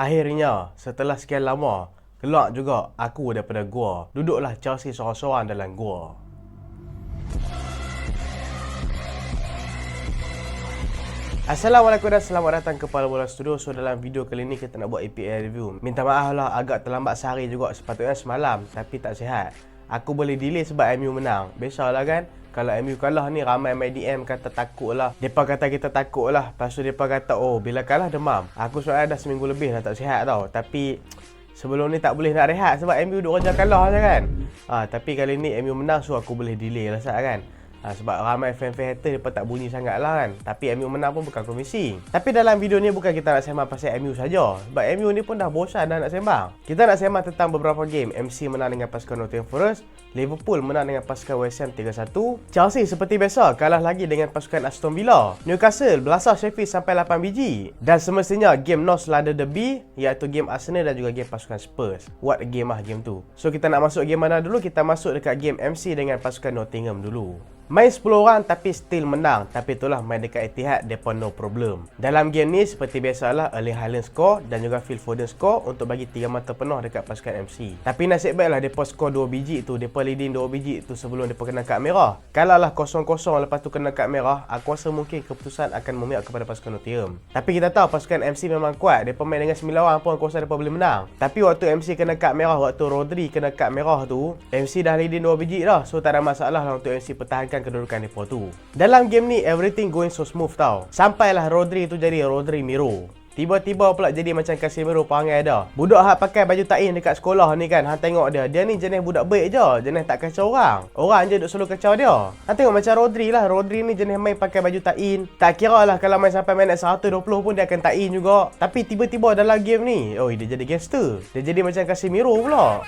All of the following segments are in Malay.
Akhirnya, setelah sekian lama, keluar juga aku daripada gua. Duduklah Chelsea seorang-seorang dalam gua. Assalamualaikum dan selamat datang ke Pala Bola Studio. So dalam video kali ni kita nak buat EPL review. Minta maaf lah agak terlambat sehari juga, sepatutnya semalam tapi tak sihat. Aku boleh delay sebab MU menang. Biasalah kan, kalau MU kalah ni ramai main DM kata takut lah. Mereka kata kita takut lah. Lepas tu mereka kata oh bila kalah demam. Aku soalnya dah seminggu lebih dah tak sihat tau. Tapi sebelum ni tak boleh nak rehat sebab MU duk kerja kalah je kan. Tapi kali ni MU menang so aku boleh delay lah kan. Sebab ramai fan-fan hater mereka tak bunyi sangat lah kan. Tapi MU menang pun bukan komisi. Tapi dalam video ni bukan kita nak sembang pasal MU saja. Sebab MU ni pun dah bosan dah nak sembang. Kita nak sembang tentang beberapa game. MC menang dengan pasukan Nottingham Forest, Liverpool menang dengan pasukan West Ham 3-1, Chelsea seperti biasa kalah lagi dengan pasukan Aston Villa, Newcastle belasah Sheffield sampai 8 biji. Dan semestinya game North London Derby iaitu game Arsenal dan juga game pasukan Spurs. What a game game tu. So kita nak masuk game mana dulu? Kita masuk dekat game MC dengan pasukan Nottingham dulu. Main 10 orang tapi still menang. Tapi itulah main dekat Etihad, mereka no problem. Dalam game ni seperti biasalah Erling Haaland score dan juga Phil Foden score untuk bagi 3 mata penuh dekat pasukan MC. Tapi nasib baiklah mereka score 2 biji tu. Mereka leading 2 biji tu sebelum mereka kena kad merah. Kalau lah 0-0 lepas tu kena kad merah, aku rasa mungkin keputusan akan memihak kepada pasukan Nottingham. Tapi kita tahu pasukan MC memang kuat. Mereka main dengan 9 orang pun aku rasa mereka boleh menang. Tapi waktu MC kena kad merah, waktu Rodri kena kad merah tu, MC dah leading 2 biji dah. So tak ada masalah lah untuk MC pertahankan kedudukan mereka tu. Dalam game ni everything going so smooth tau. Sampailah Rodri tu jadi Rodri Miro. Tiba-tiba pula jadi macam Casemiro perangai dah. Budak hak pakai baju tain dekat sekolah ni kan, hang tengok dia. Dia ni jenis budak baik je, jenis tak kacau orang. Orang je duk selalu kacau dia. Hang tengok macam Rodri lah. Rodri ni jenis main pakai baju tain. Tak kira lah kalau main sampai minit 120 pun dia akan tain juga. Tapi tiba-tiba dalam game ni, oh dia jadi gangster. Dia jadi macam Casemiro pula.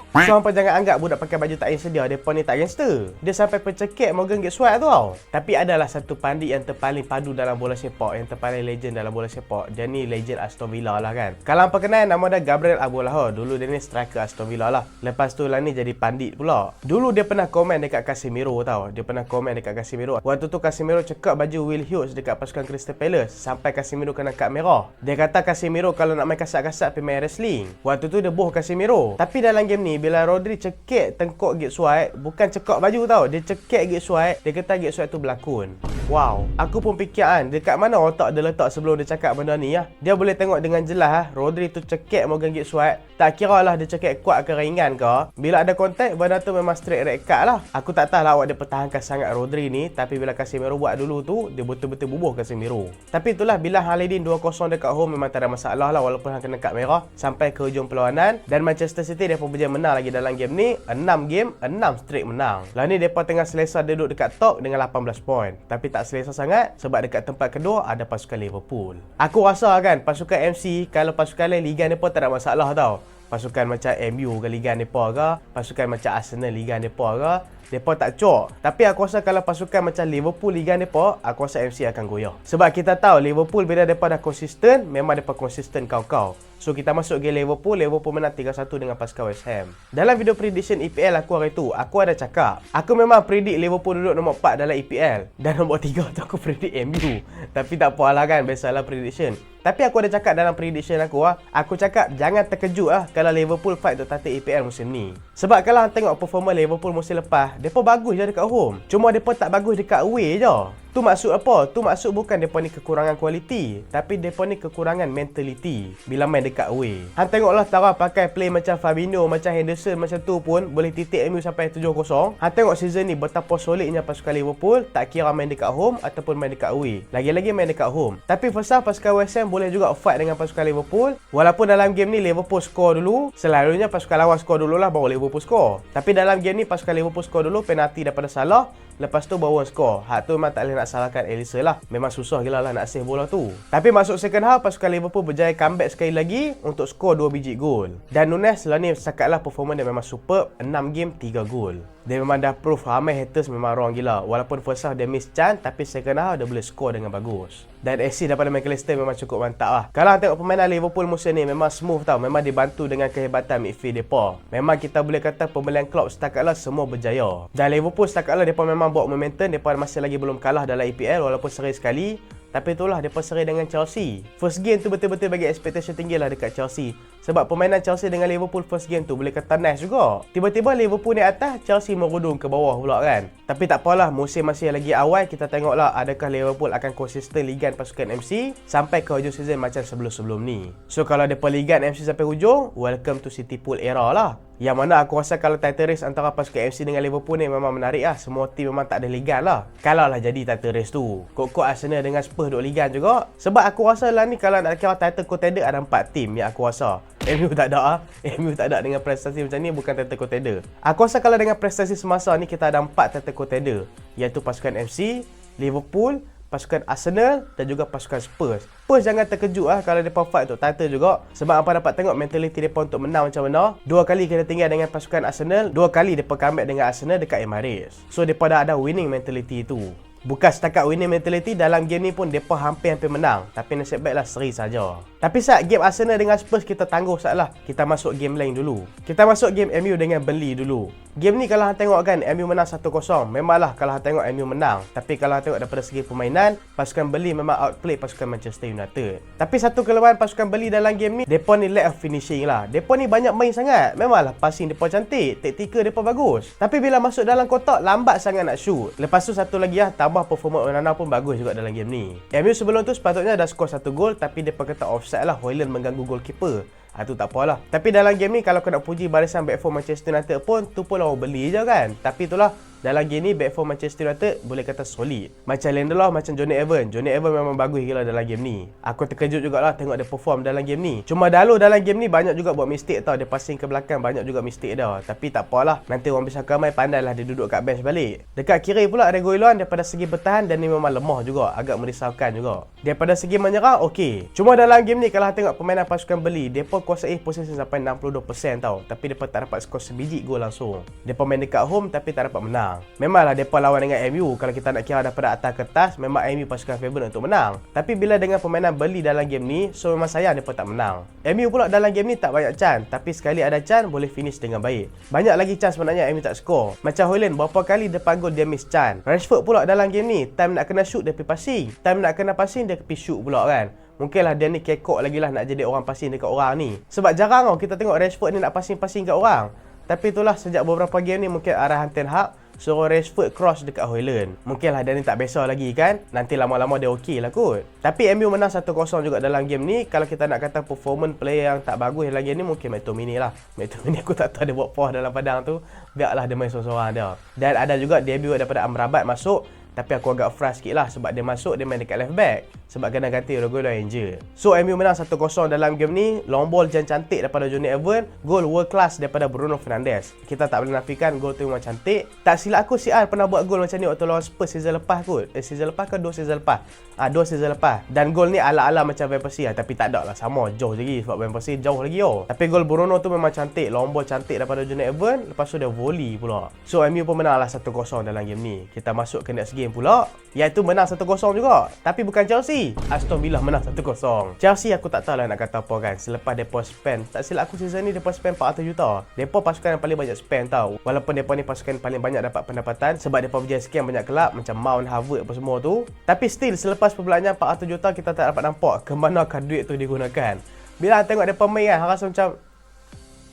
So hampa jangan anggap budak pakai baju tak sedia depa ni tak gangster. Dia sampai pencekik Morgan Getswat tu tau. Tapi adalah satu pandit yang terpaling padu dalam bola sepak, yang terpaling legend dalam bola sepak. Dia ni legend Aston Villa lah kan. Kalau hampa kenal nama dia Gabriel Agbonlahor. Dulu dia ni striker Aston Villa lah. Lepas tu lah ni jadi pandit pula. Dulu dia pernah komen dekat Casemiro tau. Dia pernah komen dekat Casemiro. Waktu tu Casemiro cekak baju Will Hughes dekat pasukan Crystal Palace sampai Casemiro kena kad merah. Dia kata Casemiro kalau nak main kasar-kasar pergi main wrestling. Waktu tu dia boh Casemiro. Tapi dalam game ni bila Rodri cekik tengkok Getswat, bukan cekak baju tau, dia cekik Getswat, dia kata Getswat tu berlakon. Wow, aku pun fikir kan, dekat mana otak dia letak sebelum dia cakap benda ni ya. Dia boleh tengok dengan jelas Rodri tu cekik Morgan Getswat. Tak kira lah dia cekik kuat ke ringan ke, bila ada kontak benda tu memang straight red card lah. Aku tak tahu lah awak dia pertahankan sangat Rodri ni, tapi bila Casemiro buat dulu tu, dia betul-betul bubuh Casemiro. Tapi itulah bila Haaland 2-0 dekat home memang tak ada masalah lah walaupun hang kena kad merah sampai ke hujung perlawanan. Dan Manchester City dia pun berjaya menang lagi dalam game ni. 6 game, 6 straight menang. Lah ni mereka tengah selesa duduk dekat top dengan 18 poin. Tapi tak selesa sangat sebab dekat tempat kedua ada pasukan Liverpool. Aku rasa kan pasukan MC kalau pasukan lain liga mereka tak ada masalah tau. Pasukan macam MU ke liga mereka ke, pasukan macam Arsenal liga mereka ke, mereka tak cok. Tapi aku rasa kalau pasukan macam Liverpool liga mereka, aku rasa MC akan goyah. Sebab kita tahu Liverpool bila mereka dah konsisten, memang mereka konsisten kau-kau. So kita masuk game Liverpool menang 3-1 dengan pasukan West Ham. Dalam video prediction EPL aku hari tu, aku ada cakap, aku memang predict Liverpool duduk nombor 4 dalam EPL. Dan nombor 3 tu aku predict MU. Tapi tak apalah kan, biasalah prediction. Tapi aku ada cakap dalam prediction aku cakap jangan terkejut kalau Liverpool fight untuk takluk EPL musim ni. Sebab kalau hang tengok performa Liverpool musim lepas, depa bagus je dekat home. Cuma depa tak bagus dekat away je. Tu maksud apa? Tu maksud bukan depa ni kekurangan kualiti, tapi depa ni kekurangan mentality bila main dekat away. Hang tengoklah Tara pakai play macam Fabinho, macam Henderson macam tu pun boleh titik MU sampai 7-0. Hang tengok season ni betapa solidnya pasukan Liverpool, tak kira main dekat home ataupun main dekat away. Lagi-lagi main dekat home. Tapi first half pasukan West Ham boleh juga fight dengan pasukan Liverpool. Walaupun dalam game ni Liverpool score dulu, selalunya pasukan lawan score dululah baru Liverpool score. Tapi dalam game ni pasukan Liverpool score dulu, penalti daripada Salah, lepas tu baru score. Hak tu memang tak boleh nak salahkan Alisson lah. Memang susah gila lah nak save bola tu. Tapi masuk second half, pasukan Liverpool berjaya comeback sekali lagi untuk skor 2 biji gol. Dan Nunes lah ni setakat performa dia memang superb. 6 game 3 gol. Dia memang dah proof ramai haters memang wrong gila. Walaupun first half dia miss chance, tapi second half dia boleh score dengan bagus. Dan assist daripada McAllister memang cukup mantap lah. Kalau tengok permainan Liverpool musim ni memang smooth tau. Memang dibantu dengan kehebatan midfield mereka. Memang kita boleh kata pembelian Klopp setakat semua berjaya. Dan Liverpool setakat mereka memang bawa momentum. Mereka masih lagi belum kalah dalam EPL walaupun seri sekali. Tapi itulah depa seri dengan Chelsea. First game tu betul-betul bagi expectation tinggi lah dekat Chelsea. Sebab permainan Chelsea dengan Liverpool first game tu boleh kata nice juga. Tiba-tiba Liverpool naik atas, Chelsea merudung ke bawah pula kan. Tapi tak apalah, musim masih lagi awal, kita tengoklah adakah Liverpool akan konsisten ligan pasukan MC sampai ke hujung season macam sebelum-sebelum ni. So kalau depa ligan MC sampai hujung, welcome to City Pool era lah. Yang mana aku rasa kalau title race antara pasukan FC dengan Liverpool ni memang menarik lah. Semua tim memang tak ada ligan lah. Kalau lah jadi title race tu. Kok Arsenal dengan Spurs duk ligan juga. Sebab aku rasa lah ni kalau nak kira title contender ada 4 tim yang aku rasa. MU tak ada lah. MU tak ada dengan prestasi macam ni, bukan title contender. Aku rasa kalau dengan prestasi semasa ni kita ada 4 title contender. Iaitu pasukan FC, Liverpool, pasukan Arsenal dan juga pasukan Spurs. Spurs jangan terkejut lah kalau mereka fight untuk title juga. Sebab apa dapat tengok mentaliti mereka untuk menang macam mana. 2 kali kena tinggal dengan pasukan Arsenal, 2 kali mereka comeback dengan Arsenal dekat Emirates. So mereka dah ada winning mentality tu. Bukan setakat winning mentality, dalam game ni pun mereka hampir-hampir menang. Tapi nasib baiklah seri saja. Tapi saat game Arsenal dengan Spurs kita tangguh saatlah. Kita masuk game lain dulu. Kita masuk game MU dengan Burnley dulu. Game ni kalau hang tengok kan, MU menang 1-0. Memanglah kalau hang tengok MU menang. Tapi kalau hang tengok daripada segi permainan, pasukan Burnley memang outplay pasukan Manchester United. Tapi satu kelemahan pasukan Burnley dalam game ni, mereka ni lack of finishing lah. Mereka ni banyak main sangat. Memanglah passing mereka cantik, taktikal mereka bagus. Tapi bila masuk dalam kotak, lambat sangat nak shoot. Lepas tu satu lagi lah, tambah performa Onana pun bagus juga dalam game ni. MU sebelum tu sepatutnya dah skor 1 gol, tapi mereka kata offside lah. Hojlund mengganggu goalkeeper. Itu tak apalah. Tapi dalam game ni kalau kau nak puji barisan back four Manchester United pun, tu pun orang beli je kan. Tapi itulah, dalam game ni back four Manchester United boleh kata solid. Macam Lindelof, macam Johnny Evans. Johnny Evans memang bagus gila dalam game ni. Aku terkejut jugalah tengok dia perform dalam game ni. Cuma Dalot dalam game ni banyak juga buat mistake tau. Dia passing ke belakang banyak juga mistake dah. Tapi tak apalah, nanti orang bisa kamai pandailah dia duduk kat bench balik. Dekat kiri pula Reguilon daripada segi bertahan dan ni memang lemah juga, agak merisaukan juga. Daripada segi menyerang okey. Cuma dalam game ni kalau tengok permainan pasukan Burnley, depa kuasai posisi sampai 62% tau. Tapi depa tak dapat skor sebiji gol langsung. Depa main dekat home tapi tak dapat menang. Memanglah mereka lawan dengan MU, kalau kita nak kira daripada atas kertas, memang MU pasukan favourite untuk menang. Tapi bila dengan permainan Burnley dalam game ni, so memang sayang mereka tak menang. MU pula dalam game ni tak banyak chance, tapi sekali ada chance boleh finish dengan baik. Banyak lagi chance sebenarnya MU tak skor. Macam Hojlund berapa kali dia panggil dia miss chance. Rashford pula dalam game ni, time nak kena shoot dia pergi passing, time nak kena passing dia pergi shoot pula kan. Mungkinlah dia ni kekok lagi lah nak jadi orang passing dekat orang ni. Sebab jarang kita tengok Rashford ni nak passing-passing kat orang. Tapi itulah sejak beberapa game ni mungkin arahan Ten Hag suruh Rashford cross dekat Hojlund. Mungkinlah dia ni tak biasa lagi kan. Nanti lama-lama dia okey lah kot. Tapi MU menang 1-0 juga dalam game ni. Kalau kita nak kata performance player yang tak bagus dalam game ni, mungkin McTominay lah. McTominay aku tak tahu dia buat apa dalam padang tu. Biarlah dia main seorang-seorang dia. Dan ada juga debut daripada Amrabat masuk. Tapi aku agak frust sikit lah sebab dia masuk, dia main dekat left back. Sebab kena ganti Reguilon injured. So MU menang 1-0 dalam game ni. Long ball cantik daripada Johnny Evans. Gol world class daripada Bruno Fernandes. Kita tak boleh nafikan gol tu memang cantik. Tak silap aku CR pernah buat gol macam ni waktu lawan Spurs season lepas kot. Season lepas ke 2 season lepas? 2 season lepas. Dan gol ni ala-ala macam Van Persie lah. Tapi tak ada lah, sama jauh lagi sebab Van Persie jauh lagi Tapi gol Bruno tu memang cantik. Long ball cantik daripada Johnny Evans. Lepas tu dia volley pula. So MU pun menang lah 1-0 dalam game ni. Kita masuk ke next game pula, iaitu menang 1-0 juga. Tapi bukan Chelsea. Aston Villa menang 1-0. Chelsea aku tak tahu lah nak kata apa kan. Selepas mereka spend, tak silap aku season ni mereka spend 400 juta. Mereka pasukan yang paling banyak spend tau. Walaupun mereka ni pasukan yang paling banyak dapat pendapatan sebab mereka berjaya sekian banyak kelab macam Mount, Harvard apa semua tu. Tapi still selepas perbelanjaan 400 juta kita tak dapat nampak ke manakah duit tu digunakan. Bila tengok mereka main kan, rasa macam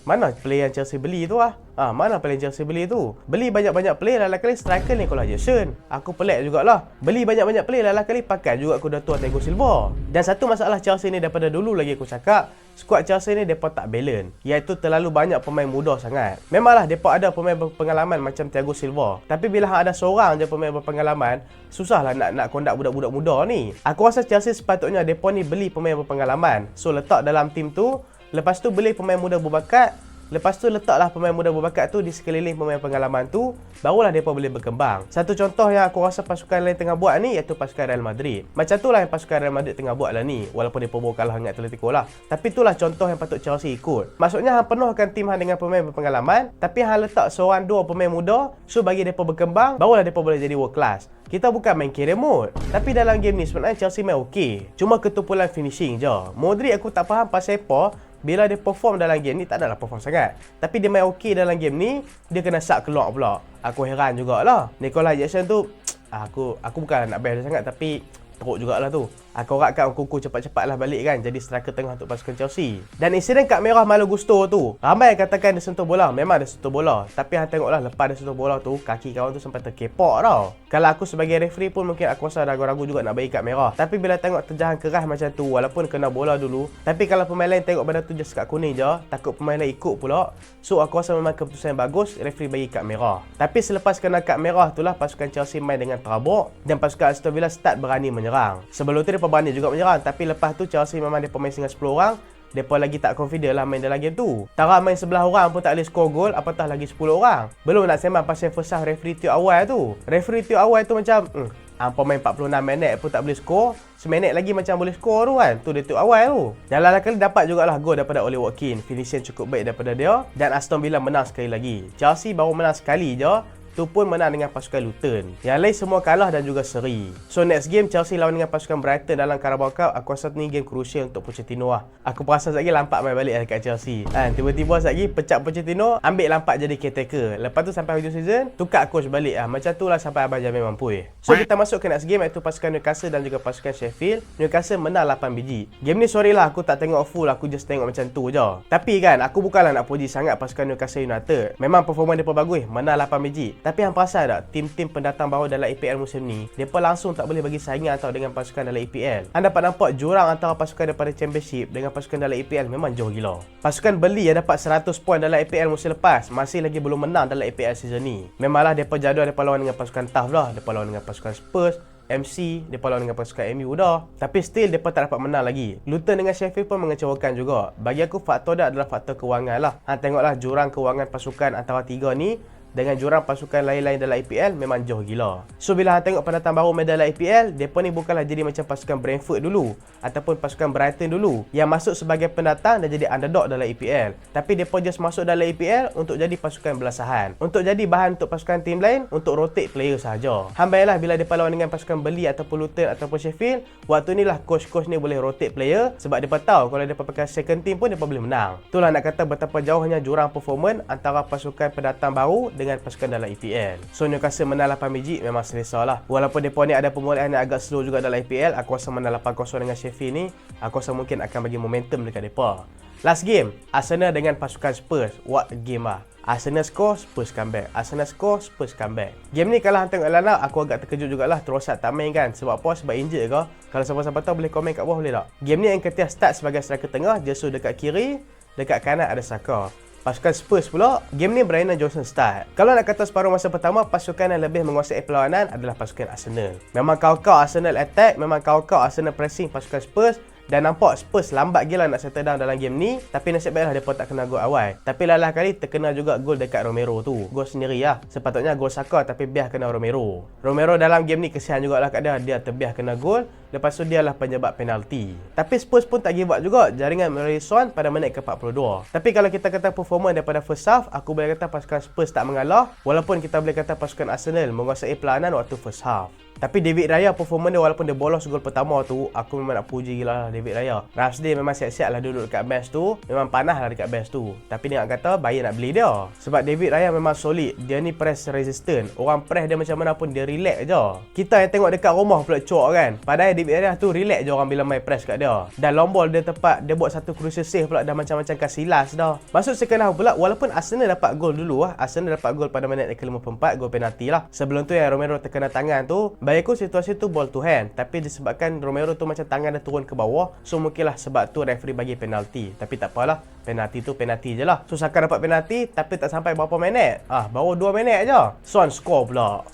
mana player yang Chelsea beli tu lah. Mana player yang Chelsea beli tu? Beli banyak-banyak player, lain kali striker Nicolas Jackson. Aku pelik jugalah. Beli banyak-banyak player, lain kali pakai juga aku dah tua Thiago Silva. Dan satu masalah Chelsea ni daripada dulu lagi aku cakap, skuad Chelsea ni mereka tak balance. Iaitu terlalu banyak pemain muda sangat. Memanglah mereka ada pemain berpengalaman macam Thiago Silva. Tapi bila ada seorang je pemain berpengalaman, susahlah nak kondak budak-budak muda ni. Aku rasa Chelsea sepatutnya mereka ni beli pemain berpengalaman. So letak dalam tim tu. Lepas tu beli pemain muda berbakat. Lepas tu letaklah pemain muda berbakat tu di sekeliling pemain pengalaman tu. Barulah mereka boleh berkembang. Satu contoh yang aku rasa pasukan lain tengah buat ni iaitu pasukan Real Madrid. Macam tu lah yang pasukan Real Madrid tengah buat lah ni. Walaupun mereka baru kalah dengan Atletico lah. Tapi itulah contoh yang patut Chelsea ikut. Maksudnya hang penuhkan tim hang dengan pemain berpengalaman. Tapi hang letak seorang dua pemain muda. So bagi mereka berkembang, barulah mereka boleh jadi world class. Kita bukan main carry mode. Tapi dalam game ni sebenarnya Chelsea main okey. Cuma ketumpulan finishing je. Modric aku tak faham pasal apa. Bila dia perform dalam game ni, tak adalah perform sangat. Tapi dia main okey dalam game ni, dia kena sub keluar pula. Aku heran jugalah. Nicolas Jackson tu, aku bukan nak best dia sangat, tapi teruk jugalah tu. Aku harapkan Nkunku cepat-cepatlah balik kan jadi striker tengah untuk pasukan Chelsea. Dan insiden kad merah Malo Gusto tu, ramai yang katakan dia sentuh bola. Memang dia sentuh bola, tapi hang tengoklah lepas dia sentuh bola tu, kaki kawan tu sampai terkepok tau. Kalau aku sebagai referee pun mungkin aku rasa ragu-ragu juga nak bagi kad merah. Tapi bila tengok terjahan keras macam tu, walaupun kena bola dulu, tapi kalau pemain lain tengok benda tu just kad kuning je, takut pemain lain ikut pula. So aku rasa memang keputusan yang bagus, referee bagi kad merah. Tapi selepas kena kad merah itulah pasukan Chelsea main dengan terabuk dan pasukan Aston Villa start berani menyerang. Sebelum tu dia berani juga menyerang, tapi lepas tu Chelsea memang dia pemain dengan 10 orang. Mereka lagi tak confident lah main dalam game tu. Tara main 11 orang pun tak boleh score gol, apatah lagi 10 orang. Belum nak sembang pasal first half referee tiup awal tu. Referee tiup awal tu macam hampa main 46 minit pun tak boleh skor. Seminit lagi macam boleh skor tu kan. Tu dia tiup awal tu. Dan lain kali dapat jugalah gol daripada Oli Watkins. Finishing cukup baik daripada dia. Dan Aston Villa menang sekali lagi. Chelsea baru menang sekali je. Tu pun menang dengan pasukan Luton. Yang lain semua kalah dan juga seri. So next game Chelsea lawan dengan pasukan Brighton dalam Carabao Cup. Aku rasa ni game crucial untuk Pochettino lah. Aku perasan sekejap lagi Lampard main balik dekat Chelsea. Tiba-tiba sekejap lagi pecat Pochettino, ambil Lampard jadi caretaker. Lepas tu sampai hujung season, tukar coach balik. Macam tu lah sampai Abang Jamil mampu. So kita masuk ke next game iaitu pasukan Newcastle dan juga pasukan Sheffield. Newcastle menang 8 biji. Game ni sorry lah aku tak tengok full, aku just tengok macam tu je. Tapi kan aku bukanlah nak puji sangat pasukan Newcastle United. Memang performa mereka bagus, menang 8 biji. Tapi hang perasan tak tim-tim pendatang baru dalam EPL musim ni, mereka langsung tak boleh bagi saingan atau dengan pasukan dalam EPL. Anda dapat nampak jurang antara pasukan daripada Championship dengan pasukan dalam EPL memang jauh gila. Pasukan Burnley yang dapat 100 poin dalam EPL musim lepas masih lagi belum menang dalam EPL season ni. Memanglah mereka jadual mereka lawan dengan pasukan tough dah, mereka lawan dengan pasukan Spurs, MC, mereka lawan dengan pasukan MU dah. Tapi still mereka tak dapat menang lagi. Luton dengan Sheffield pun mengecewakan juga. Bagi aku faktor dia adalah faktor kewangan lah. Tengoklah jurang kewangan pasukan antara tiga ni dengan jurang pasukan lain-lain dalam EPL memang jauh gila. So bila hang tengok pendatang baru main dalam EPL, depa ni bukanlah jadi macam pasukan Brentford dulu ataupun pasukan Brighton dulu yang masuk sebagai pendatang dan jadi underdog dalam EPL. Tapi depa just masuk dalam EPL untuk jadi pasukan belasahan, untuk jadi bahan untuk pasukan tim lain untuk rotate player sahaja. Hang bayanglah bila depa lawan dengan pasukan Burnley ataupun Luton ataupun Sheffield, waktu ni lah coach-coach ni boleh rotate player sebab depa tahu kalau depa pakai second team pun depa boleh menang. Itulah nak kata betapa jauhnya jurang performance antara pasukan pendatang baru dengan pasukan dalam EPL. So Newcastle menang 8 biji memang selesa lah. Walaupun mereka ni ada pemulihan yang agak slow juga dalam EPL, aku rasa menang 8-0 dengan Sheffield ni, aku rasa mungkin akan bagi momentum dekat mereka. Last game, Arsenal dengan pasukan Spurs. What a game lah. Arsenal score, Spurs comeback. Arsenal score, Spurs comeback. Game ni kalau hang tengok line-up, aku agak terkejut jugalah Trossard tak main kan. Sebab apa? Sebab injured ke? Kalau siapa-siapa tahu boleh komen kat bawah boleh tak? Game ni Nketiah start sebagai striker tengah, Jesus dekat kiri, dekat kanan ada Saka. Pasukan Spurs pula, game ni Brandon Johnson start. Kalau nak kata separuh masa pertama, pasukan yang lebih menguasai perlawanan adalah pasukan Arsenal. Memang kau-kau Arsenal attack, memang kau-kau Arsenal pressing pasukan Spurs. Dan nampak Spurs lambat gila nak settle down dalam game ni. Tapi nasib baiklah mereka tak kena gol awal. Tapi lalah kali terkena juga gol dekat Romero tu. Gol sendiri lah. Sepatutnya gol Saka tapi biar kena Romero. Romero dalam game ni kesian jugalah kat dia. Dia terbiar kena gol. Lepas tu dia lah penyebab penalti. Tapi Spurs pun tak give up juga. Jaringan Mason pada minit ke-42. Tapi kalau kita kata performa daripada first half, aku boleh kata pasukan Spurs tak mengalah. Walaupun kita boleh kata pasukan Arsenal menguasai perlawanan waktu first half. Tapi David Raya performa dia walaupun dia bolos gol pertama tu, aku memang nak puji gila lah David Raya. Ramsdale memang siap-siap lah duduk dekat bench tu. Memang panas lah dekat bench tu. Tapi dia nak kata bayar nak beli dia. Sebab David Raya memang solid. Dia ni press resistant. Orang press dia macam mana pun dia relax je. Kita yang tengok dekat rumah pula cok kan. Padahal David Raya tu relax je orang bila main press kat dia. Dan long ball dia tepat. Dia buat satu crucial save pula dah macam-macam Casillas dah. Masuk second half pula walaupun Arsenal dapat gol dulu lah. Arsenal dapat gol pada minit ke-54. Gol penalti lah. Sebelum tu yang Romero terkena tangan tu. Bagi aku situasi tu ball to hand. Tapi disebabkan Romero tu macam tangan dia turun ke bawah. So mungkinlah sebab tu referee bagi penalti. Tapi tak apalah. Penalti tu penalti je lah. So Saka dapat penalti tapi tak sampai berapa minit. Baru 2 minit je. Son score pula.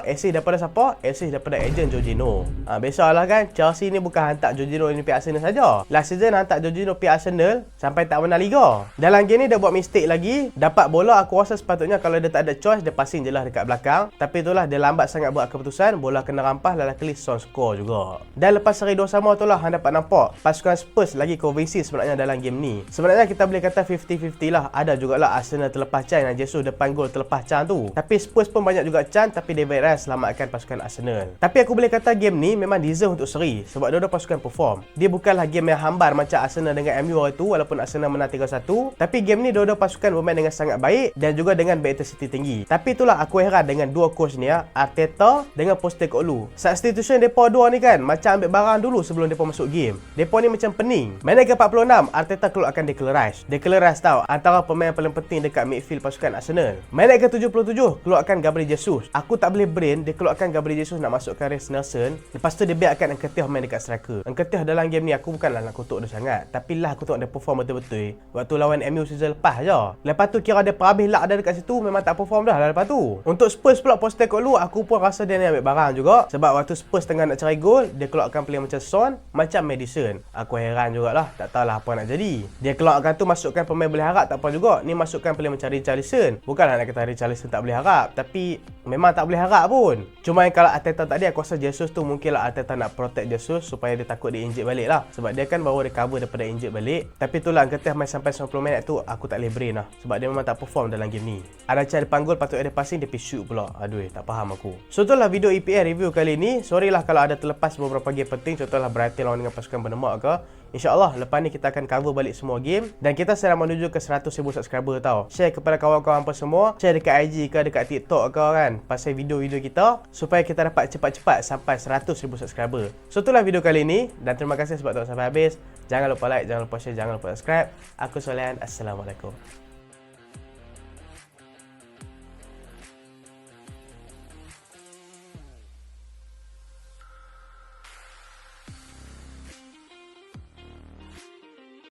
Assist daripada siapa? Assist daripada agent Jorginho. Biasalah kan. Chelsea ni bukan hantar Jorginho ni pihak Arsenal saja. Last season hantar Jorginho pihak Arsenal sampai tak menang Liga. Dalam game ni dia buat mistake lagi. Dapat bola aku rasa sepatutnya kalau dia tak ada choice dia passing je lah dekat belakang. Tapi itulah dia lambat sangat buat keputusan. Bola kena rampas lalu kali Son score juga. Dan lepas seri 2 sama tu lah hang dapat nampak pasukan Spurs lagi convincing sebenarnya dalam game ni. Sebenarnya kita boleh kata 50-50 lah. Ada jugalah Arsenal terlepas chance dan Jesus depan gol terlepas chance tu. Tapi Spurs pun banyak juga chance tapi David Raya selamatkan pasukan Arsenal. Tapi aku boleh kata game ni memang deserve untuk seri sebab dua-dua pasukan perform. Dia bukanlah game yang hambar macam Arsenal dengan MU itu walaupun Arsenal menang 3-1. Tapi game ni dua-dua pasukan bermain dengan sangat baik dan juga dengan intensity tinggi. Tapi itulah aku heran dengan dua coach ni Arteta dengan Postecoglou. Substitution depa dua ni kan macam ambil barang dulu sebelum depa masuk game. Depa ni macam pening. Minit ke-46, Arteta keluarkan Declan Rice. Declan Rice tau antara pemain paling penting dekat midfield pasukan Arsenal. Minit ke-77, keluarkan Gabriel Jesus. Aku tak boleh brain dia keluarkan Gabriel Jesus nak masukkan Reiss Nelson. Lepas tu dia biarkan Nketiah main dekat striker. Nketiah dalam game ni aku bukanlah nak kutuk dia sangat, tapi lah aku tengok dia perform betul-betul waktu lawan MU season lepas je. Lepas tu kira dia habis luck dah dekat situ, memang tak perform dah lepas tu. Untuk Spurs pula Postecoglou, aku pun rasa dia ni ambil barang juga. Sebab waktu Spurs tengah nak cari gol, dia keluarkan player macam Son, macam Maddison. Aku heran jugalah, tak tahulah apa nak jadi. Dia keluarkan tu masukkan pemain boleh harap tak apa juga. Ni masukkan player macam Richarlison. Bukanlah nak kata Richarlison tak boleh harap, tapi memang tak boleh harap pun. Cuma kalau Arteta tadi aku rasa Jesus tu mungkinlah Arteta nak protect Jesus supaya dia takut dia injured balik lah. Sebab dia kan baru recover daripada injured balik. Tapi itulah Nketiah main sampai 90 minit tu aku tak boleh brain lah. Sebab dia memang tak perform dalam game ni. Ada cara dipanggul patut dia passing, dia pergi shoot pula. Aduh, tak faham aku. So itulah video EPL review kali ni. Sorry lah kalau ada terlepas beberapa game penting. Contohlah Brighton lawan dengan pasukan Bournemouth ke. InsyaAllah lepas ni kita akan cover balik semua game. Dan kita sedang menuju ke 100,000 subscriber tau. Share kepada kawan-kawan apa semua. Share dekat IG ke dekat TikTok ke kan, pasal video-video kita, supaya kita dapat cepat-cepat sampai 100,000 subscriber. So itulah video kali ni. Dan terima kasih sebab tengok sampai habis. Jangan lupa like, jangan lupa share, jangan lupa subscribe. Aku Solehan, Assalamualaikum.